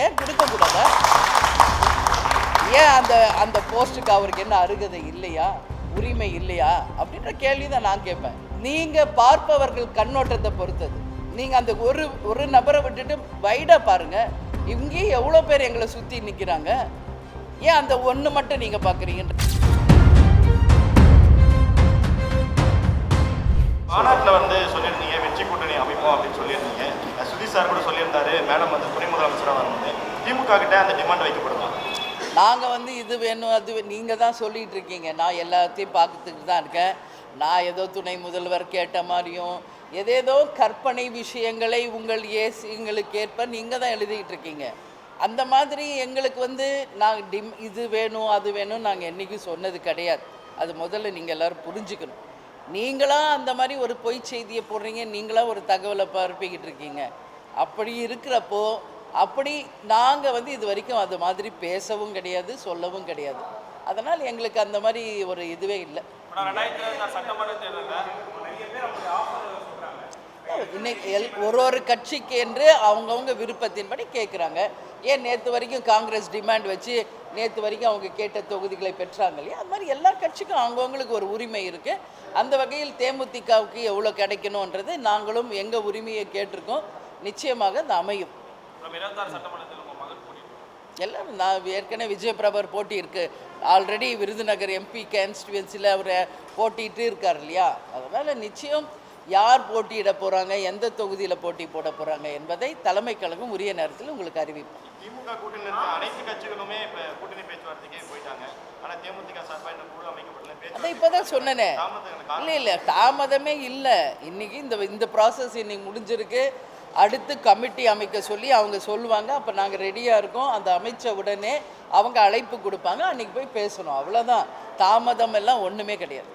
ஏன் கொடுக்கக்கூடாதா? ஏன் அந்த அந்த போஸ்ட்டுக்கு அவருக்கு என்ன அருகதை இல்லையா, உரிமை இல்லையா அப்படின்ற கேள்வி தான் நான் கேட்பேன். நீங்கள் பார்ப்பவர்கள் கண்ணோட்டத்தை பொறுத்தது. நீங்கள் அந்த ஒரு நபரை விட்டுட்டு வைடாக பாருங்கள். இங்கேயும் எவ்வளோ பேர் எங்களை சுற்றி நிற்கிறாங்க. ஏன் அந்த ஒன்று மட்டும் நீங்கள் பார்க்குறீங்க? மாநாட்டில் வந்து சொல்லியிருந்தீங்க வெற்றி கூட்டணி அமைப்போம் அப்படின்னு சொல்லியிருந்தீங்க. சுதீஷ் சார் கூட சொல்லியிருந்தாரு மேடம் வந்து துணை முதலமைச்சராக வந்து திமுக கிட்ட அந்த டிமாண்ட் வைக்கப்படுமா? நாங்கள் வந்து இது வேணும் அது நீங்கள் தான் சொல்லிகிட்டு இருக்கீங்க. நான் எல்லாத்தையும் பார்த்துட்டு தான் இருக்கேன். நான் ஏதோ துணை முதல்வர் கேட்ட மாதிரியும் ஏதேதோ கற்பனை விஷயங்களை எங்களுக்கு ஏற்ப நீங்கள் தான் எழுதிக்கிட்டு இருக்கீங்க. அந்த மாதிரி எங்களுக்கு வந்து நாங்கள் இது வேணும் அது வேணும் நாங்கள் என்றைக்கும் சொன்னது கிடையாது. அது முதல்ல நீங்கள் எல்லோரும் புரிஞ்சுக்கணும். நீங்களாக அந்த மாதிரி ஒரு பொய் செய்தியை போடுறீங்க, நீங்களாக ஒரு தகவலை பரப்பிக்கிட்டு இருக்கீங்க. அப்படி இருக்கிறப்போ அப்படி நாங்கள் வந்து இது வரைக்கும் அது மாதிரி பேசவும் கிடையாது, சொல்லவும் கிடையாது. அதனால் எங்களுக்கு அந்த மாதிரி ஒரு இதுவே இல்லை. இன்னைக்கு ஒரு கட்சிக்கு என்று அவங்கவுங்க விருப்பத்தின்படி கேட்குறாங்க. ஏன் நேற்று வரைக்கும் காங்கிரஸ் டிமாண்ட் வச்சு நேற்று வரைக்கும் அவங்க கேட்ட தொகுதிகளை பெற்றாங்க இல்லையா? அது மாதிரி எல்லா கட்சிக்கும் அவங்கவுங்களுக்கு ஒரு உரிமை இருக்குது. அந்த வகையில் தேமுதிகவுக்கு எவ்வளோ கிடைக்கணுன்றது நாங்களும் எங்கள் உரிமையை கேட்டிருக்கோம். நிச்சயமாக அது அமையும். எல்லாரும் நான் ஏற்கனவே விஜயபிரபர் போட்டி இருக்குது. ஆல்ரெடி விருதுநகர் எம்பி கான்ஸ்டிடுவன்சியில் அவர் போட்டிட்டு இருக்கார் இல்லையா? அதனால் நிச்சயம் யார் போட்டியிட போகிறாங்க, எந்த தொகுதியில் போட்டி போட போகிறாங்க என்பதை தலைமை கழகம் உரிய நேரத்தில் உங்களுக்கு அறிவிப்போம். திமுக கூட்டணியில் இருக்க அனைத்து கட்சிகளுமே இப்போ கூட்டணி பேச்சுவார்த்தைக்கே போயிட்டாங்க. ஆனால் தேமுதிக சார்பாக இந்த குழு அமைக்கப்படல. அதை இப்போ தான் சொன்னேனே. இல்லை தாமதமே இல்லை. இன்றைக்கி இந்த ப்ராசஸ் இன்னைக்கு முடிஞ்சிருக்கு. அடுத்து கமிட்டி அமைக்க சொல்லி அவங்க சொல்லுவாங்க. அப்போ நாங்கள் ரெடியாக இருக்கோம். அந்த அமைச்ச உடனே அவங்க அழைப்பு கொடுப்பாங்க. அன்றைக்கி போய் பேசணும். அவ்வளோதான். தாமதம் எல்லாம் ஒன்றுமே கிடையாது.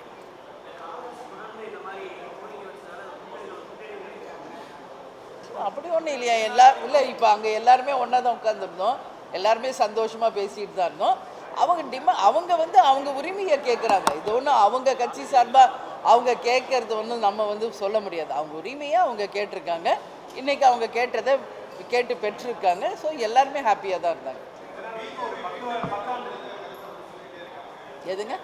அப்படி ஒன்றும் இல்லையா? இல்லை இப்போ அங்கே எல்லாருமே ஒன்றா தான் உட்காந்துருந்தோம். எல்லாருமே சந்தோஷமாக பேசிகிட்டு தான் இருந்தோம். அவங்க வந்து அவங்க உரிமையை கேட்குறாங்க. இது ஒன்றும் அவங்க கட்சி சார்பாக அவங்க கேட்கறது ஒன்றும் நம்ம வந்து சொல்ல முடியாது. அவங்க உரிமையை அவங்க கேட்டிருக்காங்க. இன்றைக்கி அவங்க கேட்டதை கேட்டு பெற்றிருக்காங்க. ஸோ எல்லாருமே ஹாப்பியாக தான் இருந்தாங்க. எதுங்க?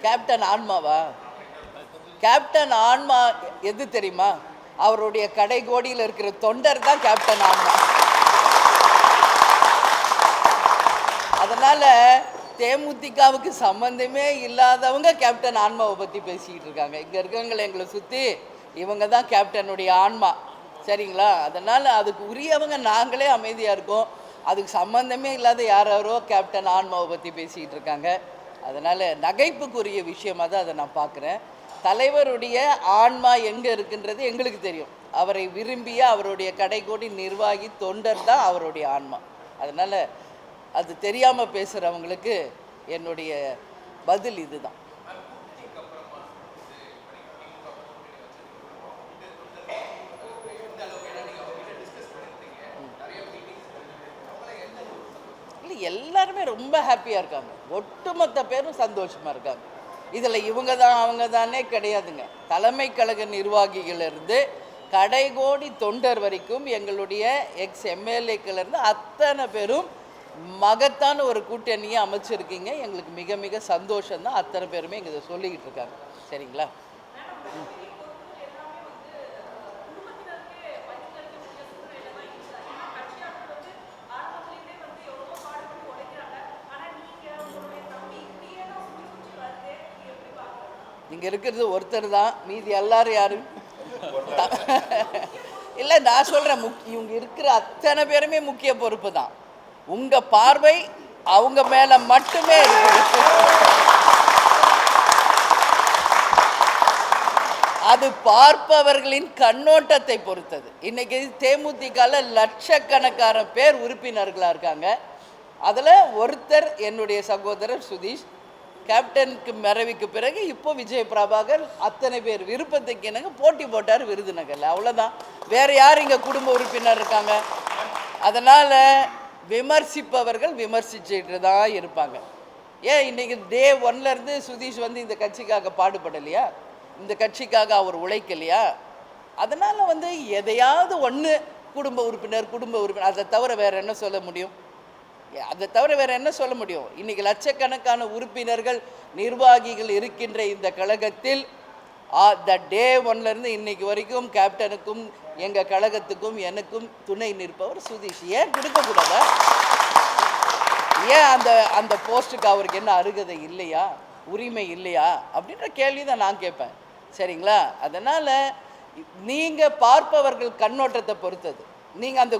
கேப்டன் ஆன்மாவா? கேப்டன் ஆன்மா எது தெரியுமா? அவருடைய கடைகோடியில் இருக்கிற தொண்டர் தான் கேப்டன் ஆன்மா. அதனால் தேமுதிகவுக்கு சம்மந்தமே இல்லாதவங்க கேப்டன் ஆன்மாவை பற்றி பேசிக்கிட்டு இருக்காங்க. இங்கே இருக்கவங்களை எங்களை சுற்றி இவங்க தான் கேப்டனுடைய ஆன்மா. சரிங்களா? அதனால் அதுக்கு உரியவங்க நாங்களே அமைதியாக இருக்கோம். அதுக்கு சம்மந்தமே இல்லாத யாரோ கேப்டன் ஆன்மாவை பற்றி பேசிக்கிட்டு இருக்காங்க. அதனால் நகைப்புக்குரிய விஷயமாக தான் அதை நான் பார்க்குறேன். தலைவருடைய ஆன்மா எங்கே இருக்குன்றது எங்களுக்கு தெரியும். அவரை விரும்பிய அவருடைய கடைகோடி நிர்வாகி தொண்டர் தான் அவருடைய ஆன்மா. அதனால் அது தெரியாமல் பேசுகிறவங்களுக்கு என்னுடைய பதில் இதுதான். இல்லை எல்லாருமே ரொம்ப ஹாப்பியாக இருக்காங்க. ஒட்டுமொத்த பேரும் சந்தோஷமாக இருக்காங்க. இதில் இவங்க தான் அவங்க தானே கிடையாதுங்க. தலைமை கழக நிர்வாகிகளிலிருந்து கடைகோடி தொண்டர் வரைக்கும் எங்களுடைய எம்எல்ஏக்களிருந்து அத்தனை பேரும் மகத்தான ஒரு கூட்டணியை அமைச்சிருக்கீங்க. எங்களுக்கு மிக மிக சந்தோஷம்தான். அத்தனை பேருமே இங்கே இதை சொல்லிக்கிட்டு இருக்காங்க. சரிங்களா? இங்கே இருக்கிறது ஒருத்தர் தான். மீதி எல்லாரும் யாரும் இல்லை. நான் சொல்கிறேன், இவங்க இருக்கிற அத்தனை பேருமே முக்கிய பொறுப்பு தான். உங்கள் பார்வை அவங்க மேலே மட்டுமே இருக்குது. அது பார்ப்பவர்களின் கண்ணோட்டத்தை பொறுத்தது. இன்றைக்கி தேமுதிகவில் லட்சக்கணக்கான பேர் உறுப்பினர்களாக இருக்காங்க. அதில் ஒருத்தர் என்னுடைய சகோதரர் சுதீஷ். கேப்டனுக்கு மறைவுக்கு பிறகு இப்போ விஜய் பிரபாகர் அத்தனை பேர் விருப்பத்துக்கு என்னங்க போட்டி போட்டார் விருதுநகரில். அவ்வளோதான். வேறு யார் இங்கே குடும்ப உறுப்பினர் இருக்காங்க? அதனால் விமர்சிப்பவர்கள் விமர்சிச்சுட்டு தான் இருப்பாங்க. ஏன் இன்றைக்கி டே 1லேருந்து சுதீஷ் வந்து இந்த கட்சிக்காக பாடுபடலையா? இந்த கட்சிக்காக அவர் உழைக்கலையா? அதனால் வந்து எதையாவது ஒன்று குடும்ப உறுப்பினர் அதை தவிர வேறு என்ன சொல்ல முடியும்? அதை தவிர வேறு என்ன சொல்ல முடியும்? இன்றைக்கி லட்சக்கணக்கான உறுப்பினர்கள் நிர்வாகிகள் இருக்கின்ற இந்த கழகத்தில் த டே ஒன்லேருந்து இன்னைக்கு வரைக்கும் கேப்டனுக்கும் எங்கள் கழகத்துக்கும் எனக்கும் துணை நிற்பவர் சுதீஷ். ஏன் கொடுக்கக்கூடாதா? ஏன் அந்த அந்த போஸ்ட்டுக்கு அவருக்கு என்ன அருகதை இல்லையா, உரிமை இல்லையா அப்படின்ற கேள்வி தான் நான் கேட்பேன். சரிங்களா? அதனால் நீங்கள் பார்ப்பவர்கள் கண்ணோட்டத்தை பொறுத்தது. நீங்கள் அந்த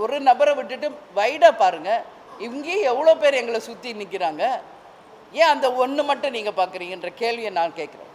ஒரு நபரை விட்டுட்டு வைடாக பாருங்கள். இங்கேயும் எவ்வளோ பேர் எங்களை சுற்றி நிற்கிறாங்க. ஏன் அந்த ஒன்று மட்டும் நீங்கள் பார்க்குறீங்கன்ற கேள்வியை நான் கேட்குறேன்.